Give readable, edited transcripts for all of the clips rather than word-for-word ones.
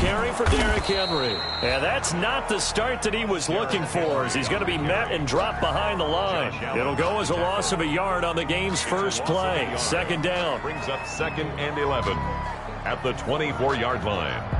carry for Derrick Henry. And that's not the start that he was looking for, as he's going to be met and dropped behind the line. It'll go as a loss of a yard on the game's first play. Second down. Brings up 2nd and 11 at the 24-yard line.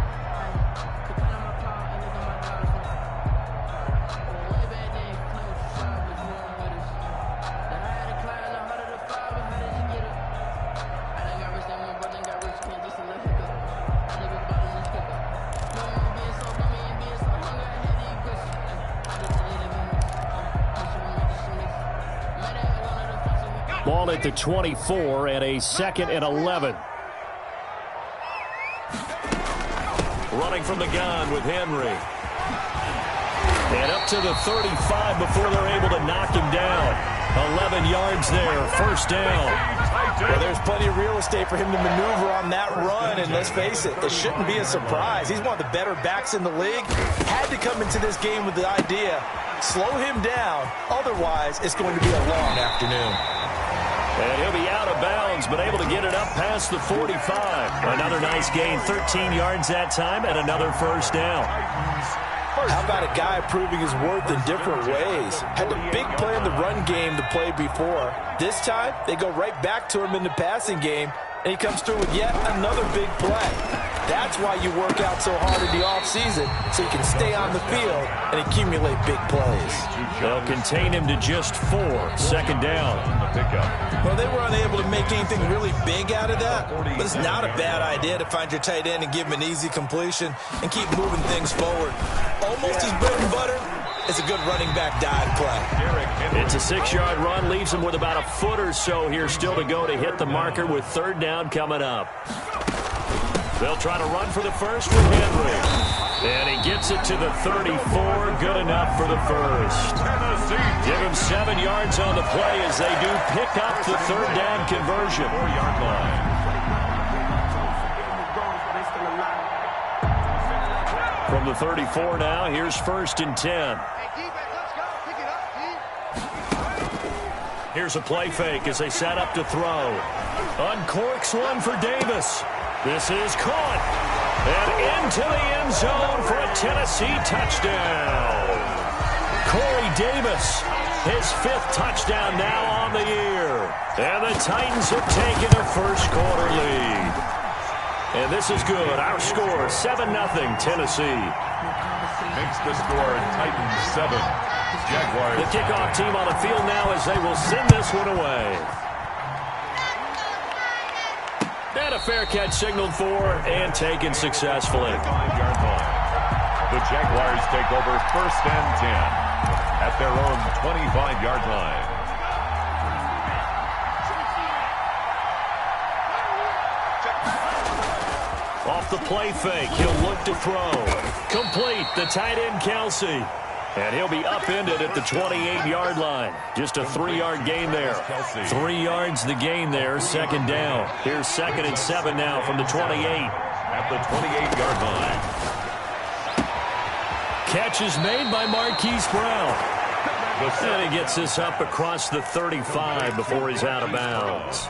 Ball at the 24 and a 2nd and 11. Running from the gun with Henry. And up to the 35 before they're able to knock him down. 11 yards there, first down. Well, there's plenty of real estate for him to maneuver on that run, and let's face it, it shouldn't be a surprise. He's one of the better backs in the league. Had to come into this game with the idea, slow him down, otherwise it's going to be a long afternoon. And he'll be out of bounds, but able to get it up past the 45. Another nice gain, 13 yards that time, and another first down. How about a guy proving his worth in different ways? Had the big play in the run game to play before. This time, they go right back to him in the passing game, and he comes through with yet another big play. That's why you work out so hard in the offseason, so you can stay on the field and accumulate big plays. They'll contain him to just 4. Second down. Well, they were unable to make anything really big out of that, but it's not a bad idea to find your tight end and give him an easy completion and keep moving things forward. Almost his bread and butter is a good running back dive play. It's a 6-yard run, leaves him with about a foot or so here still to go to hit the marker with third down coming up. They'll try to run for the first with Henry. And he gets it to the 34. Good enough for the first. Give him 7 yards on the play as they do pick up the third down conversion. 4-yard line. From the 34 now, here's 1st and 10. Here's a play fake as they set up to throw. Uncorks one for Davis. This is caught. And into the end zone for a Tennessee touchdown. Corey Davis, his 5th touchdown now on the year. And the Titans have taken a first quarter lead. And this is good. Our score, 7-0 Tennessee. Makes the score Titans 7. Jaguars. The kickoff team on the field now as they will send this one away. And a fair catch signaled for and taken successfully. 5-yard line. The Jaguars take over 1st and 10 at their own 25-yard line. Off the play fake, he'll look to throw. Complete, the tight end Kelsey. And he'll be upended at the 28-yard line. Just a 3-yard gain there. 3 yards the gain there, second down. Here's 2nd and 7 now from the 28. At the 28-yard line. Catch is made by Marquise Brown. And he gets this up across the 35 before he's out of bounds.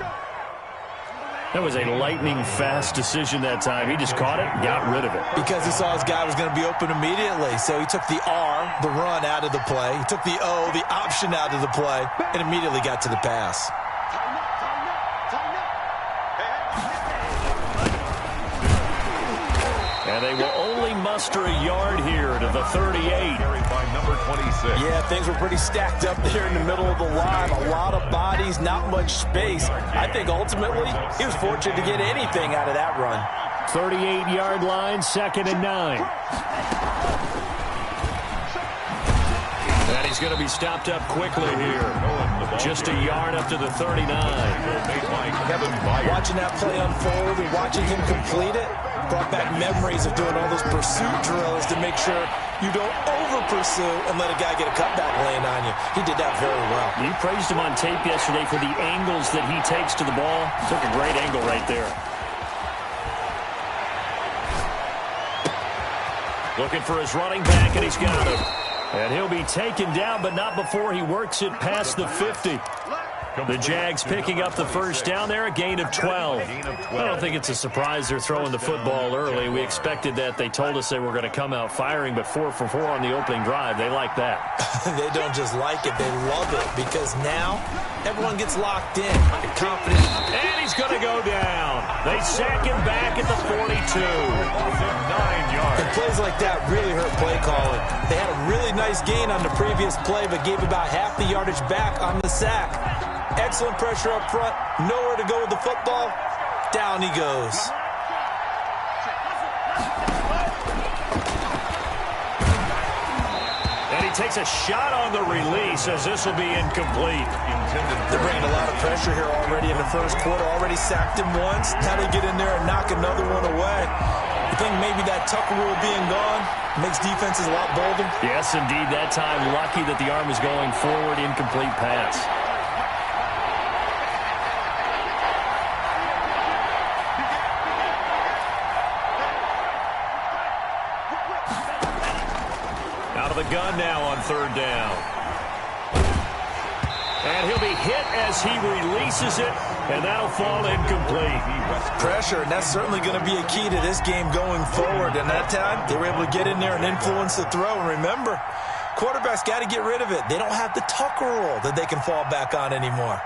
That was a lightning-fast decision that time. He just caught it and got rid of it. Because he saw his guy was going to be open immediately. So he took the R, the run, out of the play. He took the O, the option, out of the play, and immediately got to the pass. And they will only muster a yard here to the 38. Carried by number 26. Yeah, things were pretty stacked up there in the middle of the line. A lot of bodies, not much space. I think ultimately he was fortunate to get anything out of that run. 38-yard line, 2nd and 9. And he's going to be stopped up quickly here. Just a yard up to the 39. Watching that play unfold and watching him complete it brought back memories of doing all those pursuit drills to make sure you don't over-pursue and let a guy get a cutback lane on you. He did that very well. You praised him on tape yesterday for the angles that he takes to the ball. Took a great angle right there. Looking for his running back, and he's got him. And he'll be taken down, but not before he works it past the 50. The Jags picking up the first down there, a gain of 12. I don't think it's a surprise they're throwing the football early. We expected that. They told us they were going to come out firing, but 4 for 4 on the opening drive. They like that. They don't just like it, they love it, because now everyone gets locked in and confident. And he's going to go down. They sack him back at the 42. 9 yards. And plays like that really hurt play calling. They had a really nice gain on the previous play, but gave about half the yardage back on the sack. Excellent pressure up front. Nowhere to go with the football. Down he goes. And he takes a shot on the release as this will be incomplete. They're bringing a lot of pressure here already in the first quarter. Already sacked him once. Now they get in there and knock another one away. I think maybe that Tucker rule being gone makes defenses a lot bolder. Yes, indeed. That time, lucky that the arm is going forward. Incomplete pass. Out of the gun now on third down. And he'll be hit as he releases it, and that'll fall incomplete. Pressure, and that's certainly going to be a key to this game going forward. And that time, they were able to get in there and influence the throw. And remember, quarterbacks got to get rid of it. They don't have the Tucker rule that they can fall back on anymore.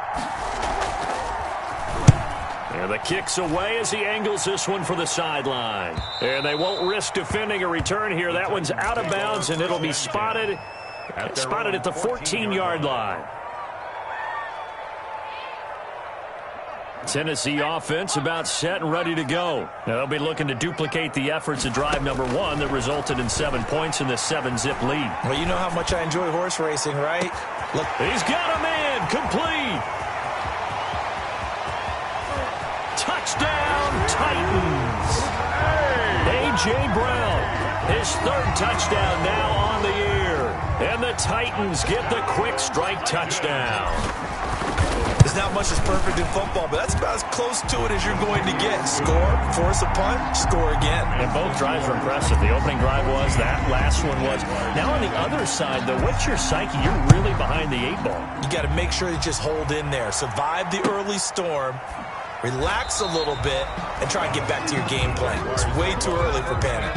And the kick's away as he angles this one for the sideline. And they won't risk defending a return here. That one's out of bounds, and it'll be spotted at the 14-yard line. Tennessee offense about set and ready to go. Now they'll be looking to duplicate the efforts of drive number 1 that resulted in 7 points in the 7-zip lead. Well, you know how much I enjoy horse racing, right? Look, he's got him in. Complete. Touchdown, Titans. A.J. Brown, his 3rd touchdown now on the year. And the Titans get the quick strike touchdown. There's not much that's perfect in football, but that's about as close to it as you're going to get. Score, force a punt, score again. And both drives were impressive. The opening drive was, that last one was. Now on the other side, though, what's your psyche? You're really behind the 8 ball. You got to make sure you just hold in there. Survive the early storm, relax a little bit, and try and get back to your game plan. It's way too early for panic.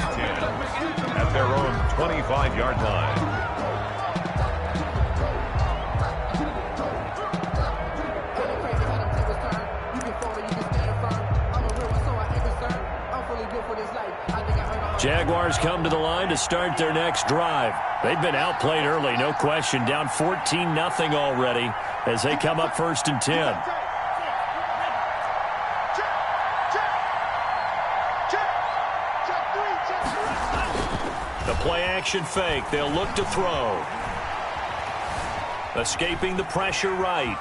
At their own 25-yard line. Jaguars come to the line to start their next drive. They've been outplayed early, no question. Down 14-0 already as they come up 1st and 10. The play-action fake. They'll look to throw. Escaping the pressure right.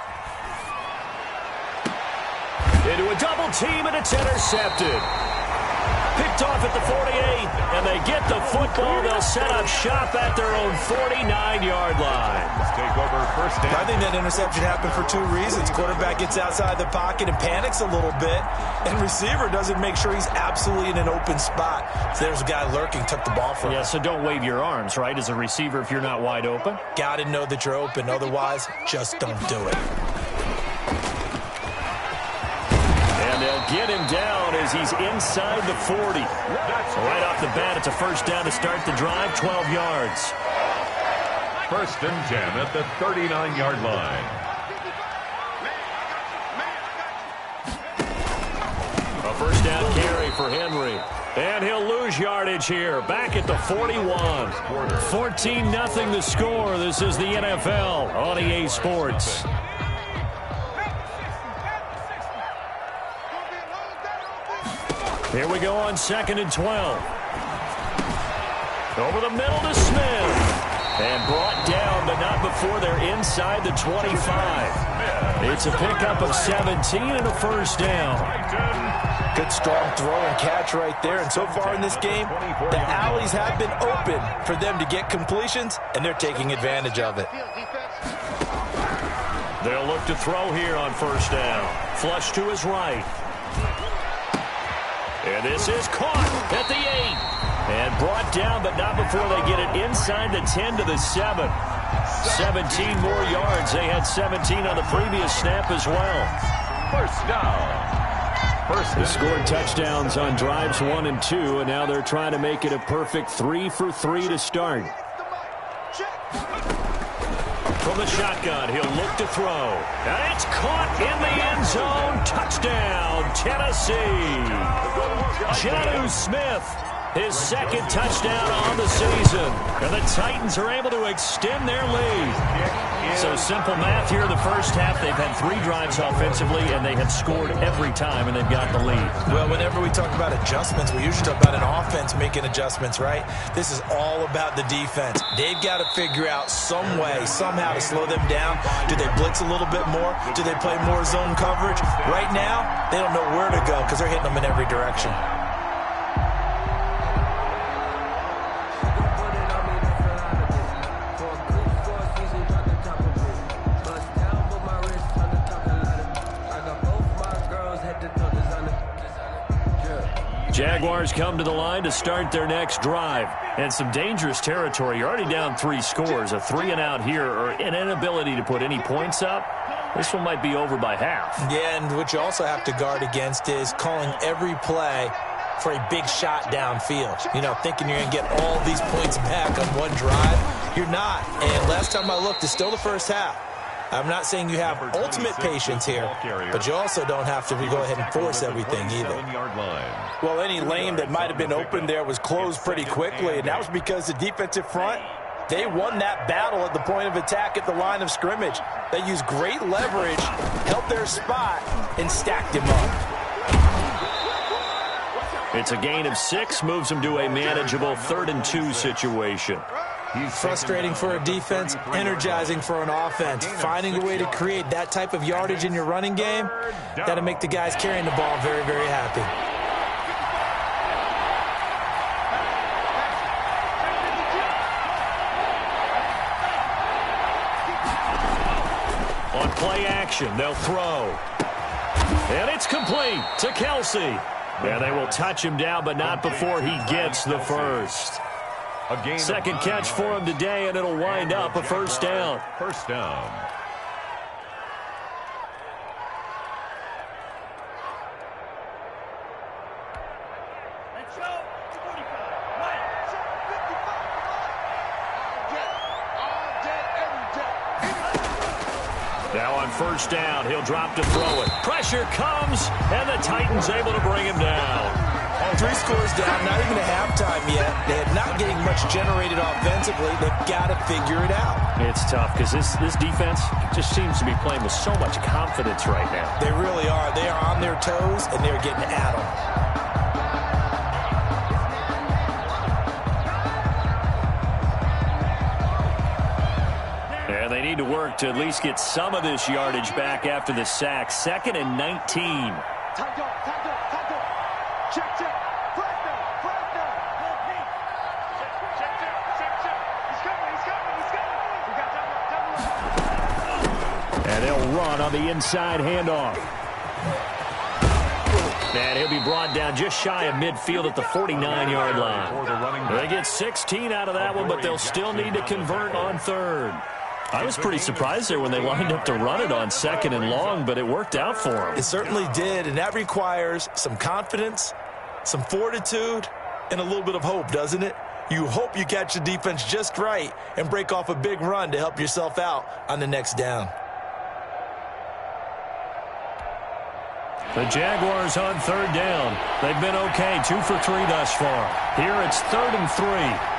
Into a double team, and it's intercepted. Picked off at the 48, and they get the football. They'll set up shop at their own 49-yard line. Take over first down. I think that interception happened for 2 reasons. Quarterback gets outside the pocket and panics a little bit, and receiver doesn't make sure he's absolutely in an open spot. So there's a guy lurking, took the ball from him. Yeah, so don't wave your arms, right, as a receiver if you're not wide open. Got to know that you're open. Otherwise, just don't do it. And they'll get him down as he's inside the 40. Right off the bat, it's a first down to start the drive, 12 yards. 1st and 10 at the 39-yard line. A first down carry for Henry. And he'll lose yardage here. Back at the 41. 14-0 the score. This is the NFL on EA Sports. Here we go on 2nd and 12. Over the middle to Smith. And brought down, but not before they're inside the 25. It's a pickup of 17 and a first down. Good strong throw and catch right there. And so far in this game, the alleys have been open for them to get completions, and they're taking advantage of it. They'll look to throw here on first down. Flush to his right. And this is caught at the 8. And brought down, but not before they get it inside the 10 to the 7. 17 more yards. They had 17 on the previous snap as well. First down. They scored touchdowns on drives 1 and 2, and now they're trying to make it a perfect 3 for 3 to start. From the shotgun, he'll look to throw. And it's caught in the end zone. Touchdown, Tennessee. Jonnu Smith, his second touchdown on the season. And the Titans are able to extend their lead. So simple math here in the first half. They've had 3 drives offensively, and they have scored every time, and they've got the lead. Well, whenever we talk about adjustments, we usually talk about an offense making adjustments, right? This is all about the defense. They've got to figure out some way, somehow to slow them down. Do they blitz a little bit more? Do they play more zone coverage? Right now, they don't know where to go because they're hitting them in every direction. Jaguars come to the line to start their next drive. And some dangerous territory. You're already down 3 scores. A 3-and-out here, or an inability to put any points up. This one might be over by half. Yeah, and what you also have to guard against is calling every play for a big shot downfield. You know, thinking you're going to get all these points back on one drive. You're not. And last time I looked, it's still the first half. I'm not saying you have ultimate patience here, but you also don't have to go ahead and force everything either. Well, any lane that might have been open there was closed pretty quickly, and that was because the defensive front, they won that battle at the point of attack at the line of scrimmage. They used great leverage, held their spot, and stacked him up. It's a gain of 6, moves them to a manageable 3rd and 2 situation. Frustrating for a defense, energizing for an offense. Finding a way to create that type of yardage in your running game, that'll make the guys carrying the ball very, very happy. On play action, they'll throw. And it's complete to Kelsey. And they will touch him down, but not before he gets the first. Second catch for him today, and it'll wind up a first down. First down. Now on first down, he'll drop to throw it. Pressure comes, and the Titans able to bring him down. 3 scores down, not even a halftime yet. They're not getting much generated offensively. They've got to figure it out. It's tough because this defense just seems to be playing with so much confidence right now. They really are. They are on their toes, and they're getting at them. And they need to work to at least get some of this yardage back after the sack. 2nd and 19. And they'll run on the inside handoff. And he'll be brought down just shy of midfield at the 49-yard line. They get 16 out of that one, but they'll still need to convert on 3rd. I was pretty surprised there when they lined up to run it on 2nd and long, but it worked out for them. It certainly did, and that requires some confidence, some fortitude, and a little bit of hope, doesn't it? You hope you catch the defense just right and break off a big run to help yourself out on the next down. The Jaguars on 3rd down. They've been okay, 2 for 3 thus far. Here it's 3rd and 3.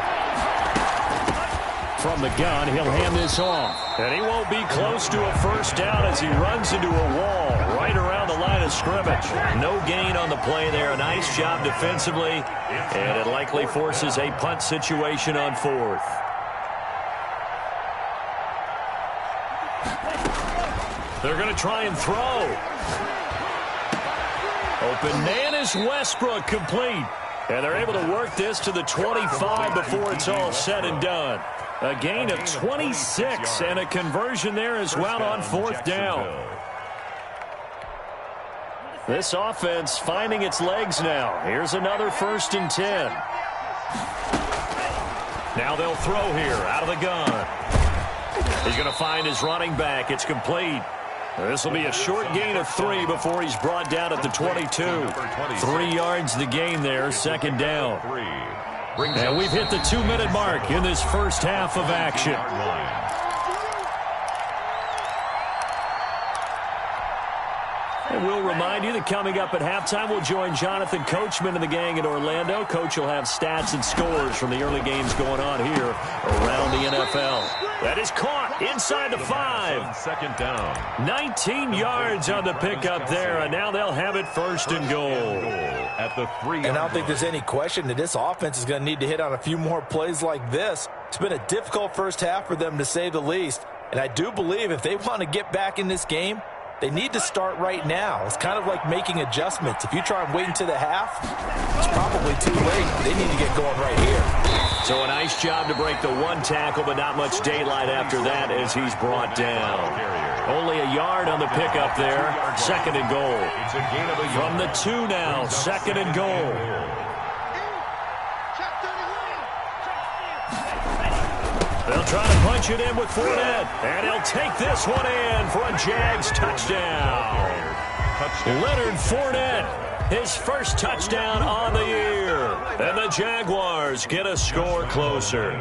From the gun, he'll hand this off. And he won't be close to a first down as he runs into a wall right around the line of scrimmage. No gain on the play there. A nice job defensively. And it likely forces a punt situation on 4th. They're going to try and throw. Open man is Westbrook, complete. And they're able to work this to the 25 before it's all said and done. A gain of 26 and a conversion there as well on 4th down. This offense finding its legs now. Here's another 1st and 10. Now they'll throw here out of the gun. He's going to find his running back. It's complete. This will be a short gain of 3 before he's brought down at the 22. 3 yards the gain there, second down. And we've hit the 2-minute mark in this first half of action. And we'll remind you that coming up at halftime, we'll join Jonathan Coachman and the gang in Orlando. Coach will have stats and scores from the early games going on here around the NFL. That is caught inside the 5. Second down. 19 yards on the pickup there, and now they'll have it first and goal. At the 3. And I don't think there's any question that this offense is going to need to hit on a few more plays like this. It's been a difficult first half for them, to say the least. And I do believe if they want to get back in this game, they need to start right now. It's kind of like making adjustments. If you try and wait until the half, it's probably too late. They need to get going right here. So a nice job to break the 1 tackle, but not much daylight after that as he's brought down. Only a yard on the pickup there. Second and goal. From the 2 now, second and goal. They'll try to punch it in with Fournette, and he'll take this one in for a Jags touchdown. Leonard Fournette, his first touchdown on the year. And the Jaguars get a score closer.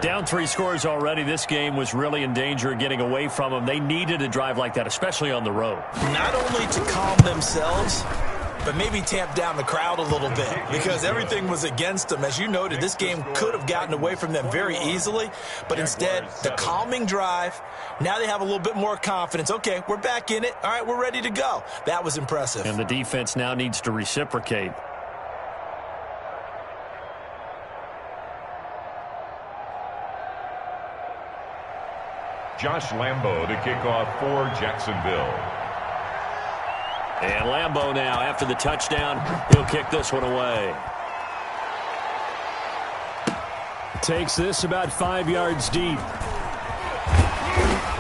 Down 3 scores already. This game was really in danger of getting away from them. They needed a drive like that, especially on the road. Not only to calm themselves, but maybe tamp down the crowd a little bit, because everything was against them. As you noted, this game could have gotten away from them very easily, but instead, the calming drive, now they have a little bit more confidence. Okay, we're back in it. All right, we're ready to go. That was impressive. And the defense now needs to reciprocate. Josh Lambo to kick off for Jacksonville. And Lambo now, after the touchdown, he'll kick this one away. Takes this about 5 yards deep.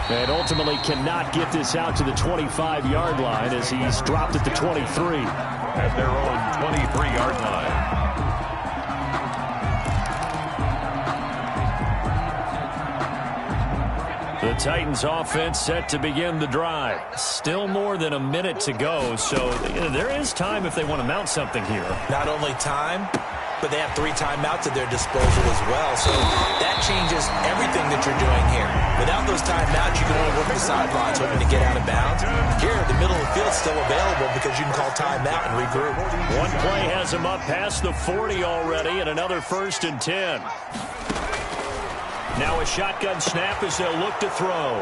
And ultimately cannot get this out to the 25-yard line as he's dropped at the 23. At their own 23-yard line. The Titans offense set to begin the drive. Still more than a minute to go, so there is time if they want to mount something here. Not only time, but they have 3 timeouts at their disposal as well. So that changes everything that you're doing here. Without those timeouts, you can only work the sidelines hoping to get out of bounds. Here, the middle of the field is still available because you can call timeout and regroup. One play has him up past the 40 already, and another 1st and 10. Now a shotgun snap as they'll look to throw.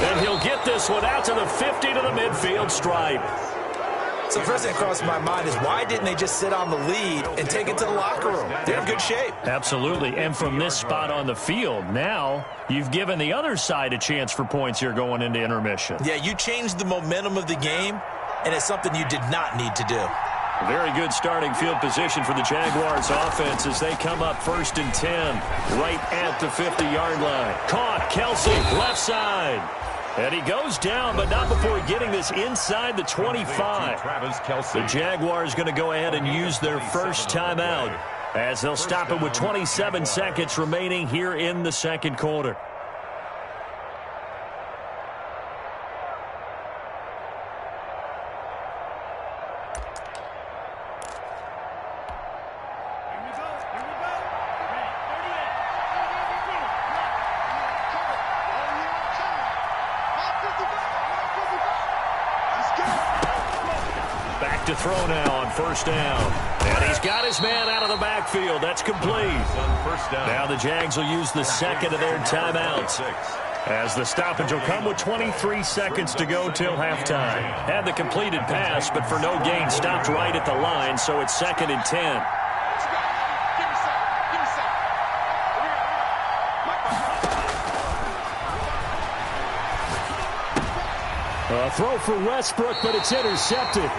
And he'll get this one out to the 50 to the midfield stripe. So the first thing that crossed my mind is, why didn't they just sit on the lead and take it to the locker room? They're in good shape. Absolutely. And from this spot on the field, now you've given the other side a chance for points here going into intermission. Yeah, you changed the momentum of the game, and it's something you did not need to do. Very good starting field position for the Jaguars offense as they come up 1st and 10 right at the 50-yard line. Caught, Kelsey, left side. And he goes down, but not before getting this inside the 25. The Jaguars going to go ahead and use their first timeout as they'll stop it with 27 seconds remaining here in the second quarter. To throw now on 1st down. And he's got his man out of the backfield. That's complete. Now the Jags will use the second of their timeouts as the stoppage will come with 23 seconds to go till halftime. Had the completed pass, but for no gain, stopped right at the line, so it's 2nd and 10. A throw for Westbrook, but it's intercepted.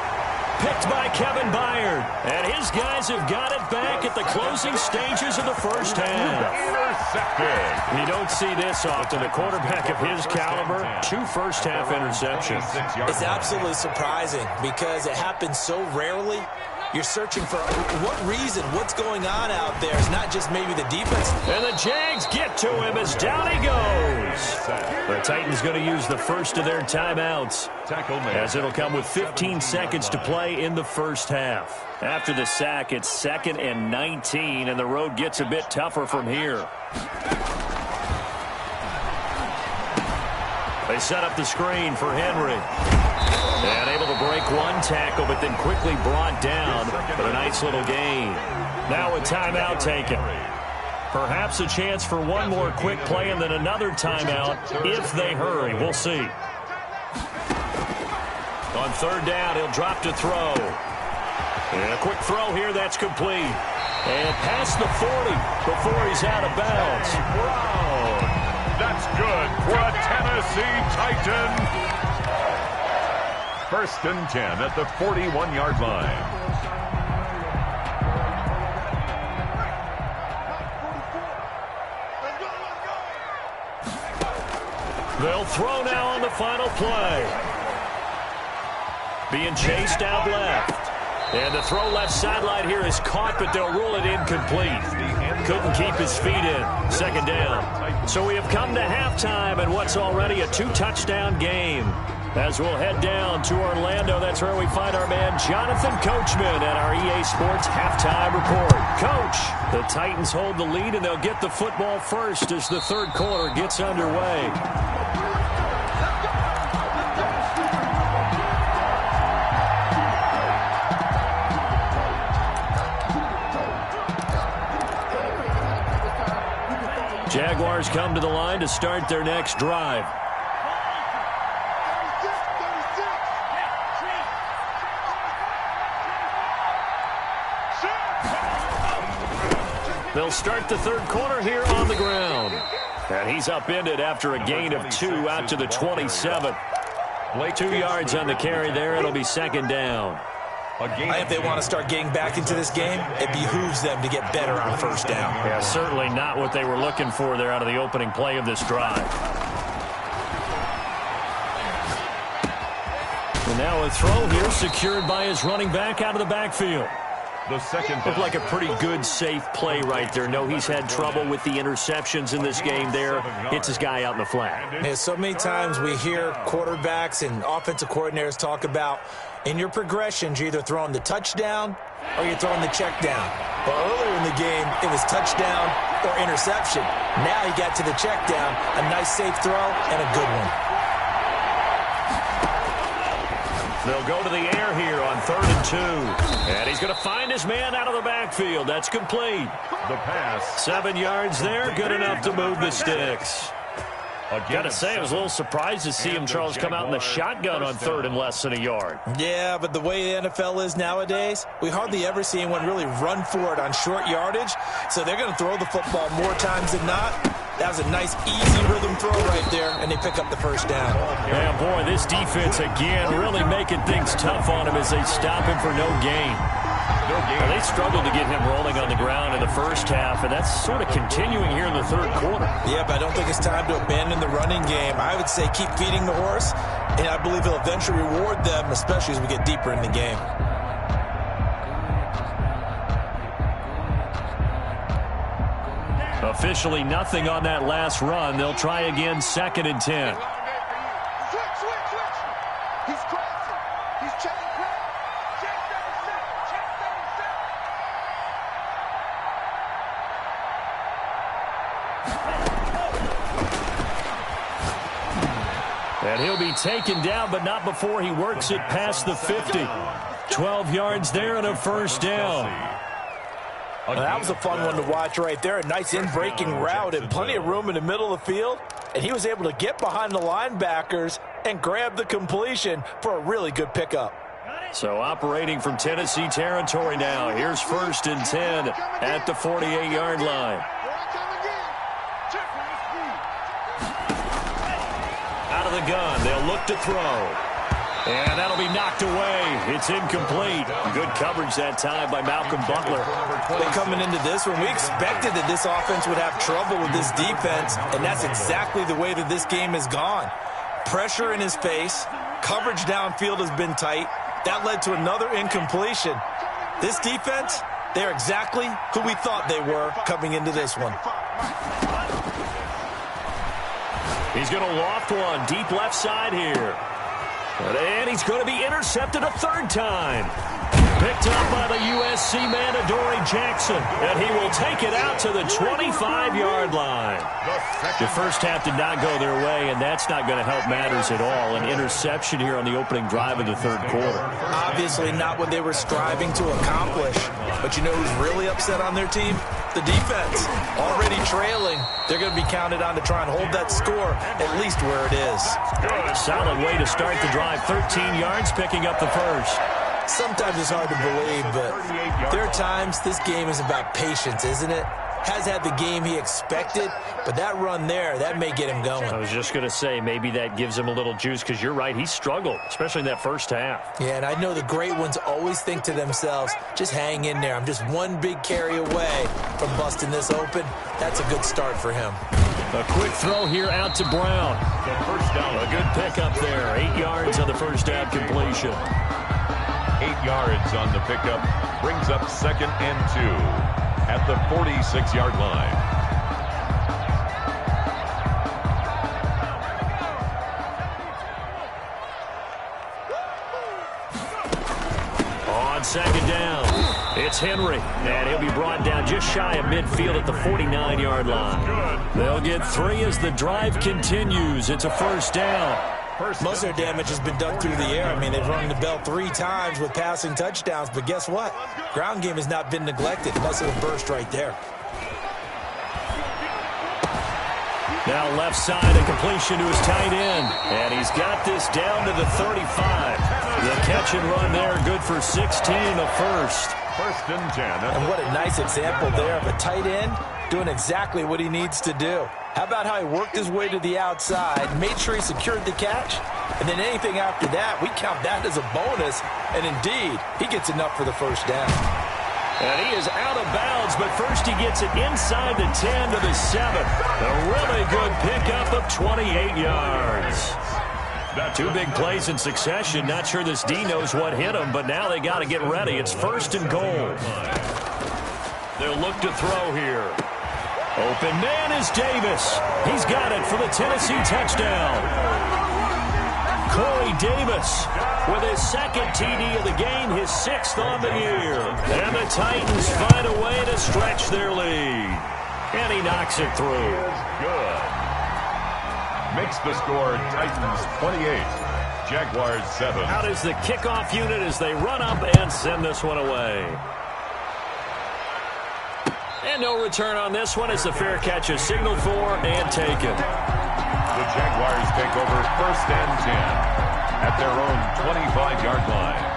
Picked by Kevin Byard. And his guys have got it back at the closing stages of the first half. Intercepted. You don't see this often. A quarterback of his caliber, 2 first-half interceptions. It's absolutely surprising because it happens so rarely. You're searching for what reason, what's going on out there. It's not just maybe the defense. And the Jags get to him as down he goes. The Titans going to use the first of their timeouts, as it'll come with 15 seconds to play in the first half. After the sack, it's 2nd and 19, and the road gets a bit tougher from here. They set up the screen for Henry. And able to break one tackle, but then quickly brought down for a nice little gain. Now a timeout taken. Perhaps a chance for one more quick play and then another timeout if they hurry. We'll see. On 3rd down, he'll drop to throw. And a quick throw here, that's complete. And past the 40 before he's out of bounds. Wow, that's good for a Tennessee Titan. 1st and 10 at the 41-yard line. They'll throw now on the final play. Being chased out left. And the throw left sideline here is caught, but they'll rule it incomplete. Couldn't keep his feet in. 2nd down. So we have come to halftime in what's already a 2-touchdown game. As we'll head down to Orlando, that's where we find our man Jonathan Coachman at our EA Sports Halftime Report. Coach, the Titans hold the lead, and they'll get the football first as the 3rd quarter gets underway. Jaguars come to the line to start their next drive. They'll start the 3rd quarter here on the ground. And he's upended after a gain of 2 out to the 27. 2 yards on the carry there. It'll be 2nd down. If they want to start getting back into this game, it behooves them to get better on 1st down. Yeah, certainly not what they were looking for there out of the opening play of this drive. And now a throw here secured by his running back out of the backfield. The 2nd Looked like a pretty good, safe play right there. No, he's had trouble with the interceptions in this game there. Hits his guy out in the flat. Yeah, so many times we hear quarterbacks and offensive coordinators talk about in your progressions, you're either throwing the touchdown or you're throwing the check down. But earlier in the game, it was touchdown or interception. Now he got to the check down, a nice safe throw, and a good one. They'll go to the air here on 3rd and 2. And he's going to find his man out of the backfield. That's complete. The pass. 7 yards there, good enough to move the sticks. Got to say, I was a little surprised to see him, Charles, come out in the shotgun on 3rd and less than a yard. Yeah, but the way the NFL is nowadays, we hardly ever see anyone really run for it on short yardage. So they're going to throw the football more times than not. That was a nice, easy rhythm throw right there, and they pick up the 1st down. Yeah, boy, this defense, again, really making things tough on him as they stop him for no gain. Well, they struggled to get him rolling on the ground in the first half, and that's sort of continuing here in the 3rd quarter. Yeah, but I don't think it's time to abandon the running game. I would say keep feeding the horse, and I believe he'll eventually reward them, especially as we get deeper in the game. Officially nothing on that last run. They'll try again, 2nd and 10. He's crossing. He's checking ground. Check 37. Check 37. And he'll be taken down, but not before he works it past the 50. 12 yards there and a 1st down. Well, that was a fun one to watch right there. A nice in-breaking route and plenty of room in the middle of the field. And he was able to get behind the linebackers and grab the completion for a really good pickup. So operating from Tennessee territory now. Here's 1st and 10 at the 48-yard line. Out of the gun, they'll look to throw. And that'll be knocked away. It's incomplete. Good coverage that time by Malcolm Butler. But coming into this one, we expected that this offense would have trouble with this defense, and that's exactly the way that this game has gone. Pressure in his face. Coverage downfield has been tight. That led to another incompletion. This defense, they're exactly who we thought they were coming into this one. He's going to loft one deep left side here. And he's going to be intercepted a third time. Picked up by the USC man, Adoree Jackson. And he will take it out to the 25-yard line. The first half did not go their way, and that's not going to help matters at all. An interception here on the opening drive of the third quarter. Obviously not what they were striving to accomplish. But you know who's really upset on their team? The defense. Already trailing. They're going to be counted on to try and hold that score at least where it is. Solid way to start the drive. 13 yards, picking up the first. Sometimes it's hard to believe, but there are times this game is about patience, isn't it? Has had the game he expected, but that run there, that may get him going. I was just going to say, maybe that gives him a little juice, because you're right, he struggled, especially in that first half. Yeah, and I know the great ones always think to themselves, just hang in there. I'm just one big carry away from busting this open. That's a good start for him. A quick throw here out to Brown. The first down. A good pickup there. 8 yards on the first down completion. 8 yards on the pickup. Brings up 2nd and 2 at the 46-yard line. On 2nd down, it's Henry, and he'll be brought down just shy of midfield at the 49-yard line. They'll get 3 as the drive continues. It's a first down. Most of their damage has been done through the air. I mean, they've rung the bell 3 times with passing touchdowns, but guess what? Ground game has not been neglected. Must have burst right there. Now left side, a completion to his tight end, and he's got this down to the 35. The catch and run there, good for 16 and a first. 1st and 10. And what a nice example there of a tight end doing exactly what he needs to do. How about how he worked his way to the outside, made sure he secured the catch, and then anything after that, we count that as a bonus, and indeed, he gets enough for the first down. And he is out of bounds, but first he gets it inside the 10 to the 7. A really good pickup of 28 yards. 2 big plays in succession. Not sure this D knows what hit him, but now they got to get ready. It's 1st and goal. They'll look to throw here. Open man is Davis. He's got it for the Tennessee touchdown. Corey Davis with his 2nd TD of the game, his 6th on the year. And the Titans find a way to stretch their lead. And he knocks it through. Good. Makes the score Titans 28, Jaguars 7. Out is the kickoff unit as they run up and send this one away. And no return on this one as the fair catch is signaled for and taken. The Jaguars take over 1st and 10 at their own 25-yard line.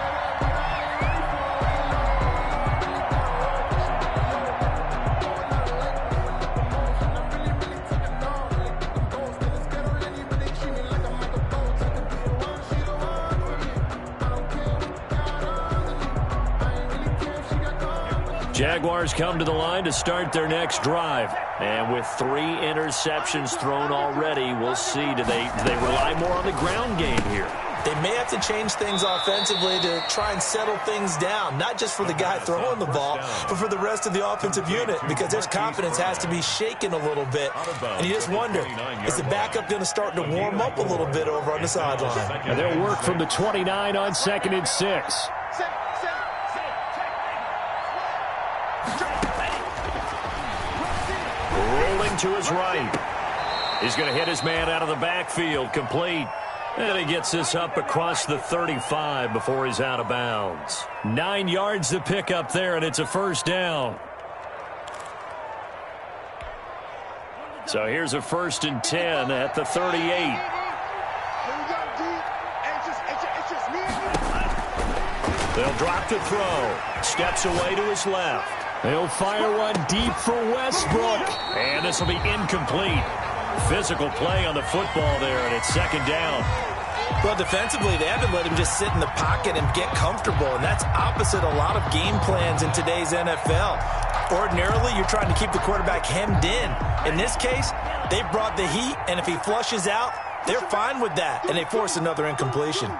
Jaguars come to the line to start their next drive. And with 3 interceptions thrown already, we'll see. Do they rely more on the ground game here? They may have to change things offensively to try and settle things down, not just for the guy throwing the ball, but for the rest of the offensive unit, because their confidence has to be shaken a little bit. And you just wonder, is the backup going to start to warm up a little bit over on the sideline? And they'll work from the 29 on 2nd and 6. Rolling to his right. He's going to hit his man out of the backfield, complete. And he gets this up across the 35 before he's out of bounds. 9 yards to pick up there, and it's a first down. So here's a 1st and 10 at the 38. They'll drop to throw. Steps away to his left. They'll fire one deep for Westbrook. And this will be incomplete. Physical play on the football there, and it's 2nd down. Well, defensively, they haven't let him just sit in the pocket and get comfortable, and that's opposite a lot of game plans in today's NFL. Ordinarily, you're trying to keep the quarterback hemmed in. In this case, they brought the heat, and if he flushes out, they're fine with that, and they force another incompletion.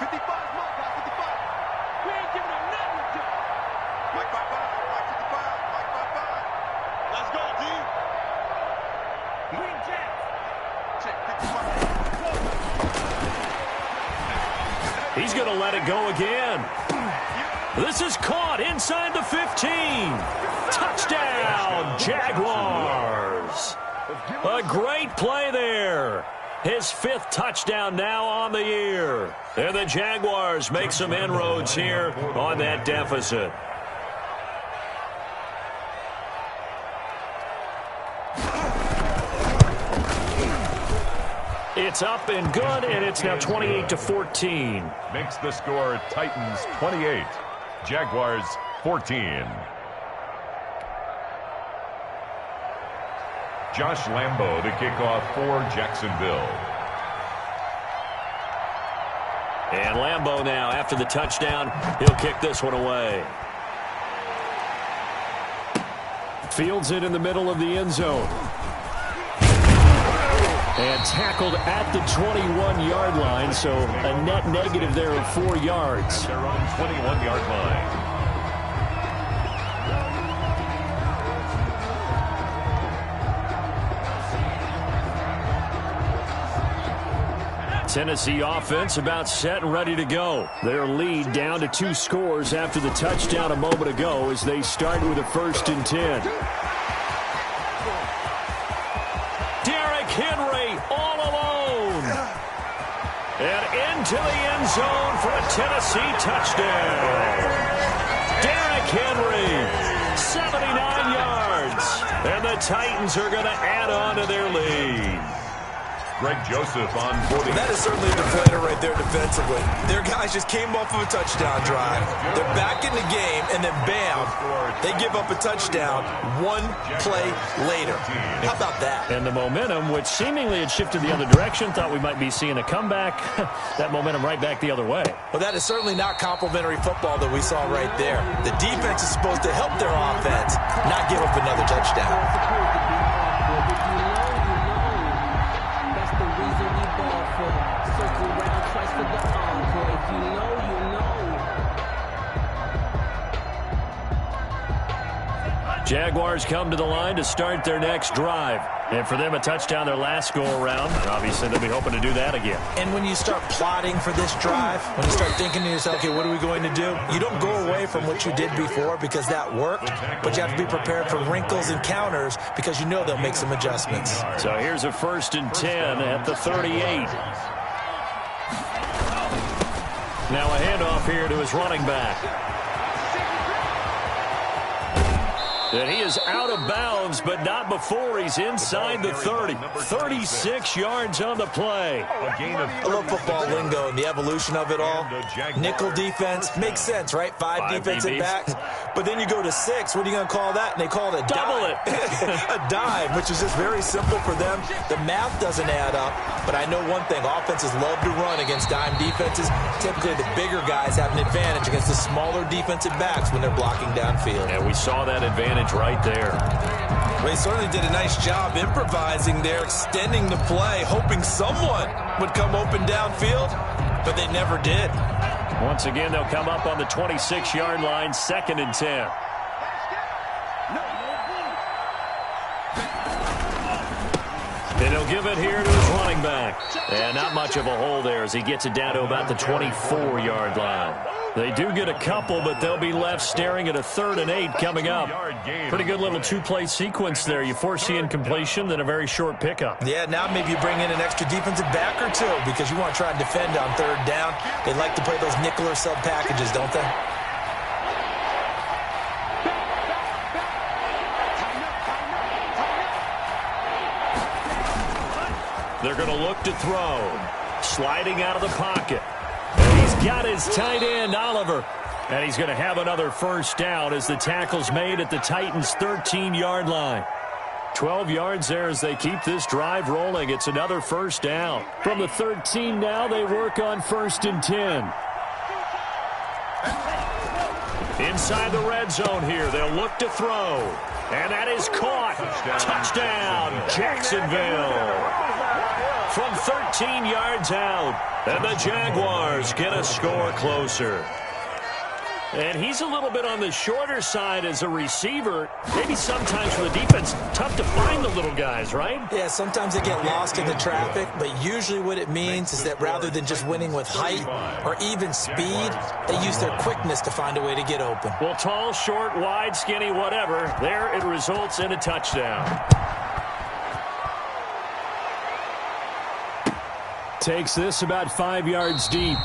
55 He's going to let it go again. This is caught inside the 15. Touchdown, Jaguars. A great play there. His 5th touchdown now on the year. And the Jaguars make some inroads here on that deficit. It's up and good, and it's now 28-14. Makes the score Titans 28, Jaguars 14. Josh Lambo to kick off for Jacksonville. And Lambo now, after the touchdown, he'll kick this one away. Fields it in the middle of the end zone. And tackled at the 21-yard line, so a net negative there of 4 yards. At their own 21-yard line. Tennessee offense about set and ready to go. Their lead down to 2 scores after the touchdown a moment ago as they start with a 1st and 10. Derrick Henry all alone. And into the end zone for a Tennessee touchdown. Derrick Henry, 79 yards. And the Titans are going to add on to their lead. Greg Joseph on 40. That is certainly the deflator right there defensively. Their guys just came off of a touchdown drive. They're back in the game, and then bam, they give up a touchdown 1 play later. How about that? And the momentum, which seemingly had shifted the other direction, thought we might be seeing a comeback. That momentum right back the other way. Well, that is certainly not complimentary football that we saw right there. The defense is supposed to help their offense, not give up another touchdown. Jaguars come to the line to start their next drive. And for them, a touchdown their last go-around. Obviously, they'll be hoping to do that again. And when you start plotting for this drive, when you start thinking to yourself, okay, what are we going to do? You don't go away from what you did before because that worked, but you have to be prepared for wrinkles and counters because you know they'll make some adjustments. So here's a 1st and 10 at the 38. Now a handoff here to his running back. And he is out of bounds, but not before he's inside the 30. 36 yards on the play. I love football lingo and the evolution of it all. Nickel defense makes sense, right? 5 defensive backs. But then you go to 6. What are you going to call that? And they call it a double dive. A dive, which is just very simple for them. The math doesn't add up. But I know one thing. Offenses love to run against dime defenses. Typically, the bigger guys have an advantage against the smaller defensive backs when they're blocking downfield. And we saw that advantage right there. Well, he certainly did a nice job improvising there, extending the play, hoping someone would come open downfield, but they never did. Once again, they'll come up on the 26-yard line, 2nd and 10. And he'll give it here to his running back. And not much of a hole there as he gets it down to about the 24-yard line. They do get a couple, but they'll be left staring at a 3rd and 8 coming up. Pretty good little 2-play sequence there. You force the incompletion, then a very short pickup. Yeah, now maybe you bring in an extra defensive back or 2 because you want to try and defend on 3rd down. They like to play those nickel or sub packages, don't they? They're going to look to throw. Sliding out of the pocket. And he's got his tight end, Oliver. And he's going to have another 1st down as the tackle's made at the Titans' 13-yard line. 12 yards there as they keep this drive rolling. It's another 1st down. From the 13 now, they work on 1st and 10. Inside the red zone here, they'll look to throw. And that is caught. Touchdown, Jacksonville. From 13 yards out, and the Jaguars get a score closer. And he's a little bit on the shorter side as a receiver. Maybe sometimes for the defense, tough to find the little guys, right? Yeah, sometimes they get lost in the traffic, but usually what it means is that rather than just winning with height or even speed, they use their quickness to find a way to get open. Well, tall, short, wide, skinny, whatever, there it results in a touchdown. Takes this about 5 yards deep.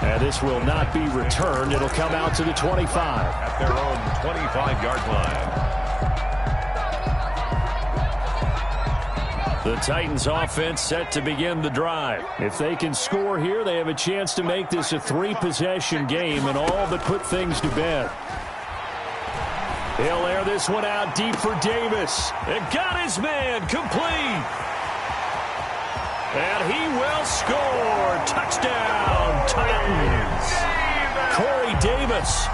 And this will not be returned. It'll come out to the 25. At their own 25-yard line. The Titans offense set to begin the drive. If they can score here, they have a chance to make this a 3-possession game and all but put things to bed. He'll air this one out deep for Davis. And got his man complete. And he will score. Touchdown, Titans. Corey Davis,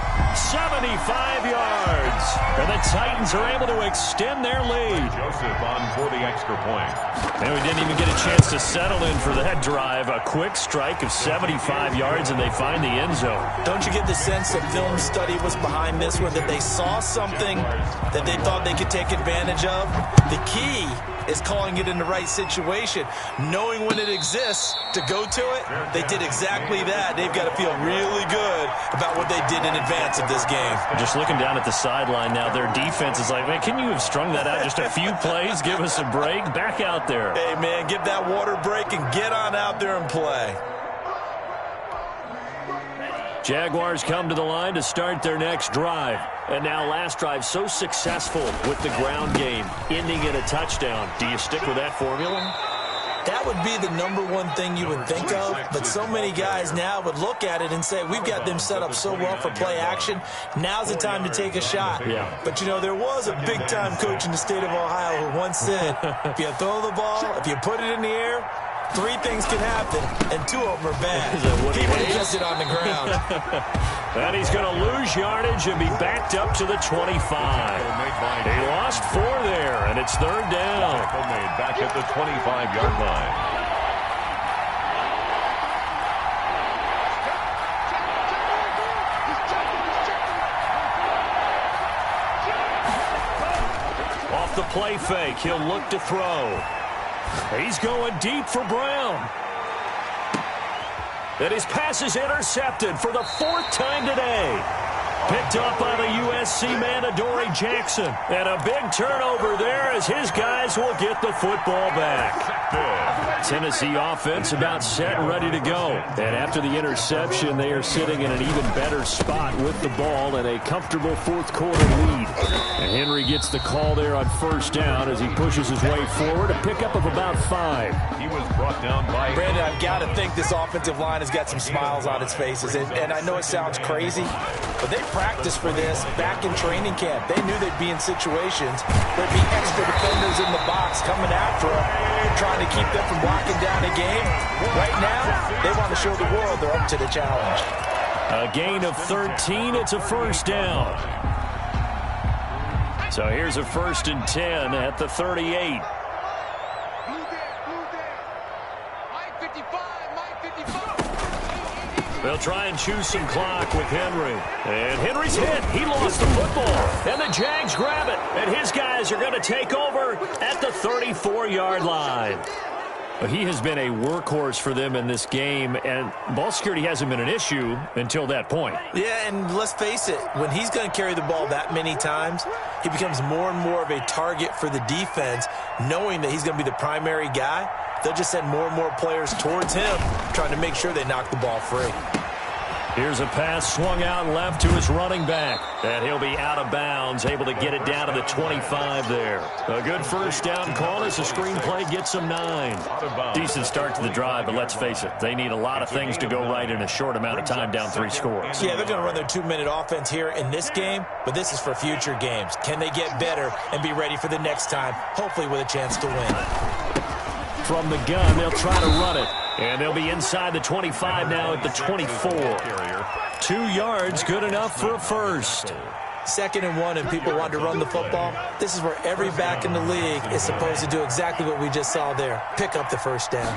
75 yards. And the Titans are able to extend their lead. Joseph on for the extra point. And we didn't even get a chance to settle in for that drive. A quick strike of 75 yards, and they find the end zone. Don't you get the sense that film study was behind this one, that they saw something that they thought they could take advantage of? The key is calling it in the right situation, knowing when it exists to go to it. They did exactly that. They've got to feel really good about what they did in advance of this game. Just looking down at the sideline now, their defense is like, man, can you have strung that out just a few plays? Give us a break. Back out there. Hey, man, give that water break and get on out there and play. Jaguars come to the line to start their next drive. And now last drive so successful with the ground game, ending in a touchdown. Do you stick with that formula? That would be the #1 thing you would think of, but so many guys now would look at it and say, we've got them set up so well for play action, now's the time to take a shot. Yeah. But, you know, there was a big-time coach in the state of Ohio who once said, if you throw the ball, if you put it in the air, 3 things can happen, and 2 of them are bad. He would have kept it on the ground. And he's going to lose yardage and be backed up to the 25. He lost 4 there, and it's 3rd down. Tackle made back at the 25-yard line. Off the play fake, he'll look to throw. He's going deep for Brown. And his pass is intercepted for the 4th time today. Picked up by the USC man, Adoree Jackson. And a big turnover there as his guys will get the football back. Tennessee offense about set and ready to go. And after the interception, they are sitting in an even better spot with the ball and a comfortable 4th quarter lead. And Henry gets the call there on 1st down as he pushes his way forward. A pickup of about 5. He was brought down by... Brandon, I've got to think this offensive line has got some smiles on its faces. And I know it sounds crazy, but they practiced for this back in training camp. They knew they'd be in situations where there'd be extra defenders in the box coming after them, trying to keep them from locking down a game. Right now, they want to show the world they're up to the challenge. A gain of 13. It's a 1st down. So here's a 1st and 10 at the 38. They'll try and choose some clock with Henry. And Henry's hit. He lost the football. And the Jags grab it. And his guys are going to take over at the 34-yard line. He has been a workhorse for them in this game, and ball security hasn't been an issue until that point. Yeah, and let's face it, when he's going to carry the ball that many times, he becomes more and more of a target for the defense, knowing that he's going to be the primary guy. They'll just send more and more players towards him, trying to make sure they knock the ball free. Here's a pass swung out left to his running back. And he'll be out of bounds, able to get it down to the 25 there. A good 1st down call as the screenplay gets him 9. Decent start to the drive, but let's face it, they need a lot of things to go right in a short amount of time, down 3 scores. Yeah, they're going to run their 2-minute offense here in this game, but this is for future games. Can they get better and be ready for the next time, hopefully with a chance to win? From the gun, they'll try to run it. And they'll be inside the 25 now at the 24. 2 yards, good enough for a 1st. 2nd and 1, and people want to run the football. This is where every back in the league is supposed to do exactly what we just saw there. Pick up the 1st down.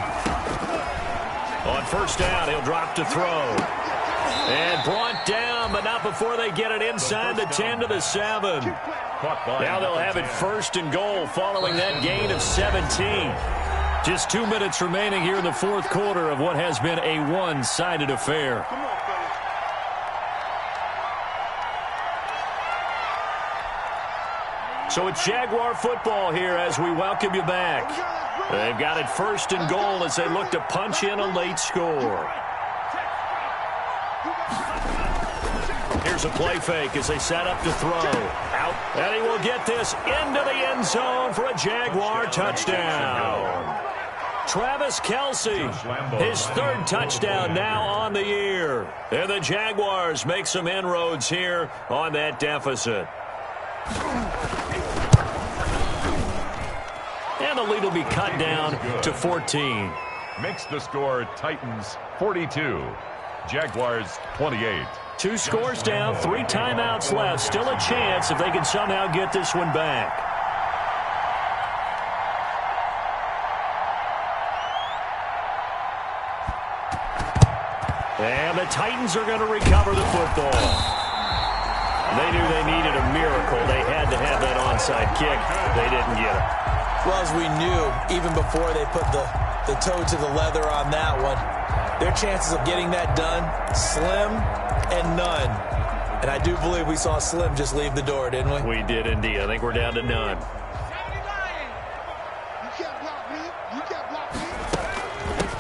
On 1st down, he'll drop to throw. And brought down, but not before they get it inside the 10 to the 7. Now they'll have it 1st and goal following that gain of 17. Just 2 minutes remaining here in the 4th quarter of what has been a one-sided affair. So it's Jaguar football here as we welcome you back. They've got it 1st and goal as they look to punch in a late score. Here's a play fake as they set up to throw. Out. And he will get this into the end zone for a Jaguar touchdown. Travis Kelce, his 3rd touchdown now on the year. And the Jaguars make some inroads here on that deficit. And the lead will be cut down to 14. Makes the score Titans 42, Jaguars 28. 2 scores down, 3 timeouts left. Still a chance if they can somehow get this one back. And the Titans are going to recover the football. They knew they needed a miracle. They had to have that onside kick. They didn't get it. Well, as we knew, even before they put the toe to the leather on that one, their chances of getting that done, slim and none. And I do believe we saw Slim just leave the door, didn't we? We did indeed. I think we're down to none.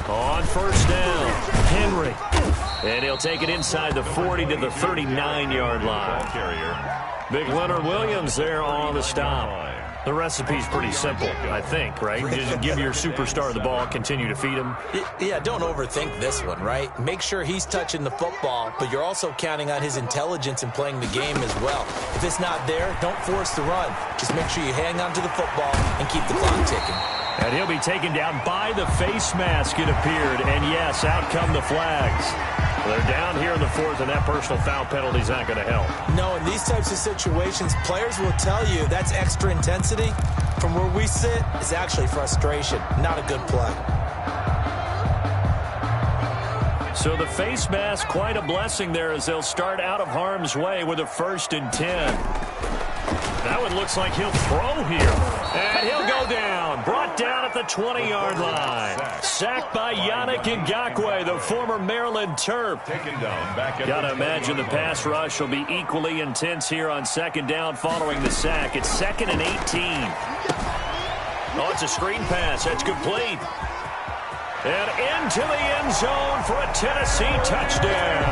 On 1st down, Henry. And he'll take it inside the 40 to the 39-yard line. Big Leonard Williams there on the stop. The recipe's pretty simple, I think, right? Just give your superstar the ball, continue to feed him. Yeah, don't overthink this one, right? Make sure he's touching the football, but you're also counting on his intelligence in playing the game as well. If it's not there, don't force the run. Just make sure you hang on to the football and keep the clock ticking. And he'll be taken down by the face mask, it appeared. And, yes, out come the flags. They're down here in the 4th, and that personal foul penalty is not going to help. No, in these types of situations, players will tell you that's extra intensity. From where we sit, it's actually frustration, not a good play. So the face mask, quite a blessing there as they'll start out of harm's way with a 1st and 10. That one looks like he'll throw here. And he'll go down. Brought down at the 20-yard line. Sacked by Yannick Ngakoue, the former Maryland Terp. Got to imagine the pass rush will be equally intense here on 2nd down following the sack. It's 2nd and 18. Oh, it's a screen pass. That's complete. And into the end zone for a Tennessee touchdown.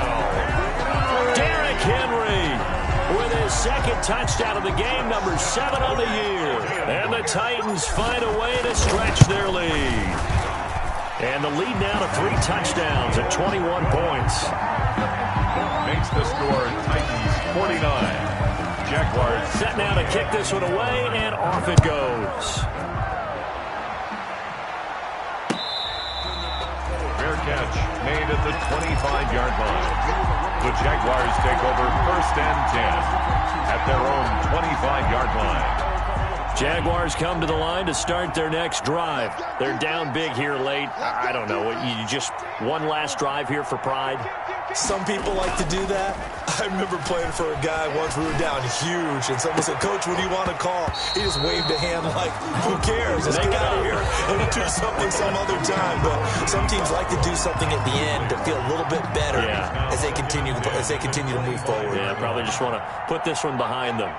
Derrick Henry with his 2nd touchdown of the game, number 7 on the year. And the Titans find a way to stretch their lead. And the lead now to 3 touchdowns at 21 points. Makes the score Titans 49, Jaguars. Set now to kick this one away, and off it goes. Fair catch made at the 25-yard line. The Jaguars take over 1st and 10 at their own 25-yard line. Jaguars come to the line to start their next drive. They're down big here late. I don't know. You just one last drive here for pride? Some people like to do that. I remember playing for a guy once. We were down huge, and someone said, "Coach, what do you want to call?" He just waved a hand like, "Who cares? Let's get out of here and do something some other time." But some teams like to do something at the end to feel a little bit better as they continue to move forward. Yeah, probably just want to put this one behind them.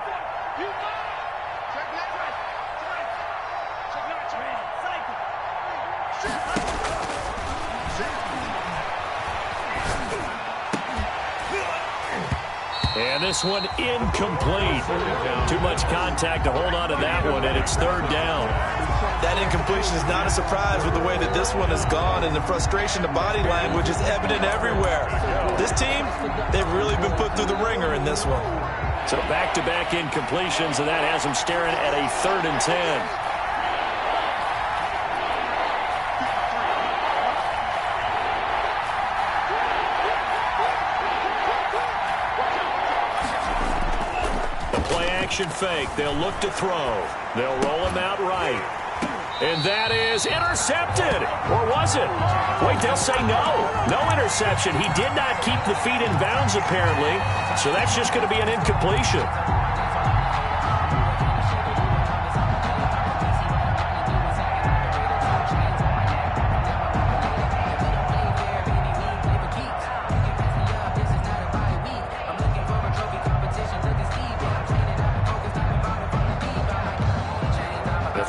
And this one incomplete. Too much contact to hold on to that one, and it's 3rd down. That incompletion is not a surprise with the way that this one has gone, and the frustration, the body language is evident everywhere. This team, they've really been put through the ringer in this one. So back-to-back incompletions, and that has them staring at a 3rd and 10. Fake. They'll look to throw. They'll roll him out right. And that is intercepted. Or was it? Wait, they'll say no. No interception. He did not keep the feet in bounds, apparently. So that's just going to be an incompletion.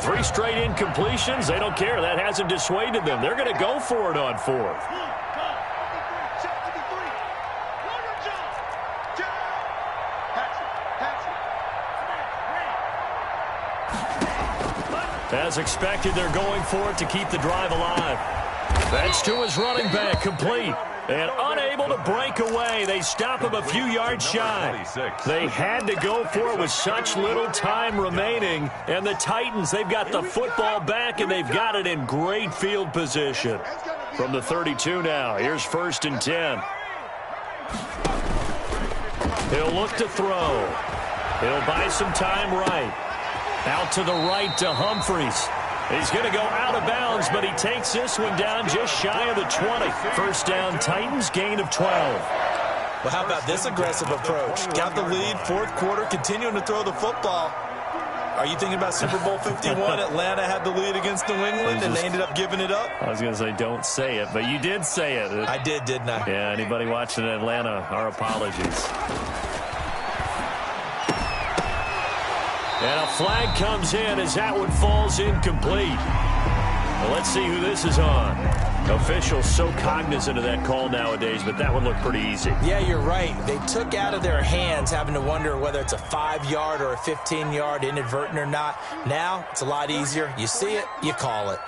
Three straight incompletions. They don't care. That hasn't dissuaded them. They're going to go for it on fourth. As expected, they're going for it to keep the drive alive. That's to his running back, complete. And unable to break away. They stop him a few yards shy. They had to go for it with such little time remaining. And the Titans, they've got the football back, and they've got it in great field position. From the 32 now, here's 1st and 10. He'll look to throw. He'll buy some time right. Out to the right to Humphries. He's going to go out of bounds, but he takes this one down just shy of the 20. First down, Titans, gain of 12. Well, how about this aggressive approach? Got the lead, 4th quarter, continuing to throw the football. Are you thinking about Super Bowl 51? Atlanta had the lead against New England, and they ended up giving it up? I was going to say don't say it, but you did say it. I did, didn't I? Yeah, anybody watching Atlanta, our apologies. And a flag comes in as that one falls incomplete. Well, let's see who this is on. Officials so cognizant of that call nowadays, but that one looked pretty easy. Yeah, you're right. They took out of their hands having to wonder whether it's a 5-yard or a 15-yard, inadvertent or not. Now, it's a lot easier. You see it, you call it.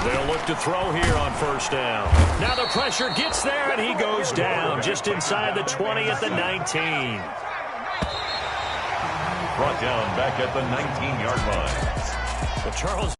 They'll look to throw here on 1st down. Now the pressure gets there, and he goes down just inside the 20 at the 19. Brought down back at the 19-yard line. Well, Charles.